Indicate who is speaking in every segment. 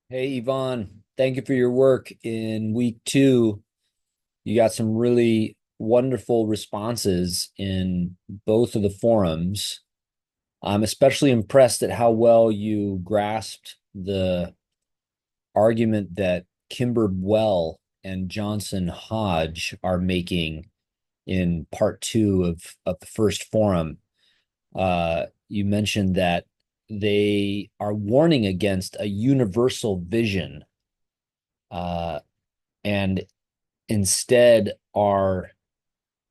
Speaker 1: Hey, Yvonne, thank you for your work in week two. You got some really wonderful responses in both of the forums. I'm especially impressed at how well you grasped the argument that Kimber Well and Johnson Hodge are making in part two of the first forum. You mentioned that they are warning against a universal vision, uh, and instead are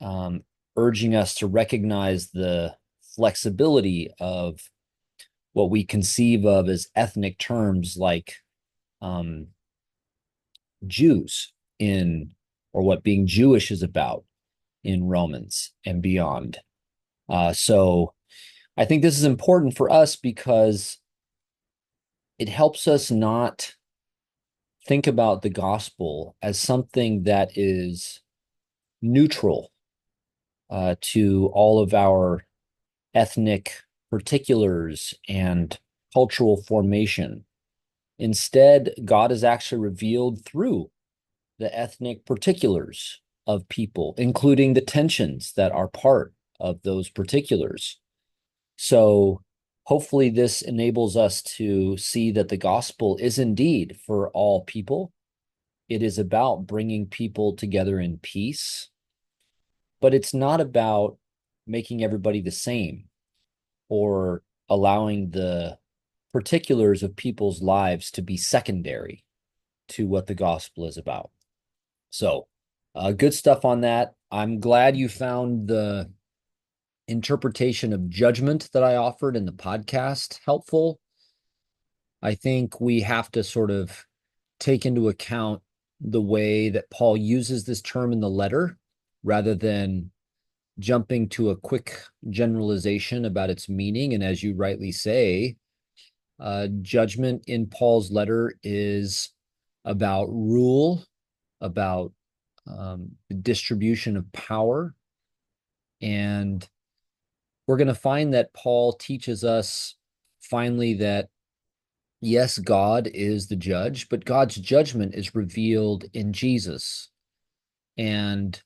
Speaker 1: um, urging us to recognize the flexibility of what we conceive of as ethnic terms like um, Jews in, or what being Jewish is about in Romans and beyond. So I think this is important for us because it helps us not think about the gospel as something that is neutral to all of our ethnic particulars and cultural formation. Instead, God is actually revealed through the ethnic particulars of people, including the tensions that are part of those particulars. So, hopefully, this enables us to see that the gospel is indeed for all people. It is about bringing people together in peace, but it's not about making everybody the same or allowing the particulars of people's lives to be secondary to what the gospel is about. So, good stuff on that. I'm glad you found the interpretation of judgment that I offered in the podcast helpful. I think we have to sort of take into account the way that Paul uses this term in the letter rather than jumping to a quick generalization about its meaning. And as you rightly say, judgment in Paul's letter is about rule, about the distribution of power. And we're going to find that Paul teaches us finally that, yes, God is the judge, but God's judgment is revealed in Jesus. And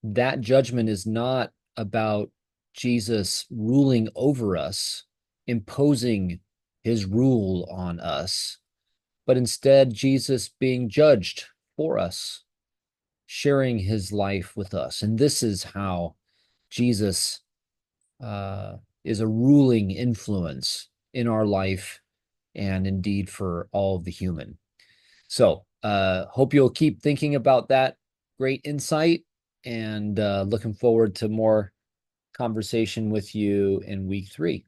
Speaker 1: that judgment is not about Jesus ruling over us, imposing his rule on us, but instead Jesus being judged for us, sharing his life with us. And this is how Jesus uh, is a ruling influence in our life and indeed for all of the human. So, hope you'll keep thinking about that great insight and looking forward to more conversation with you in week three.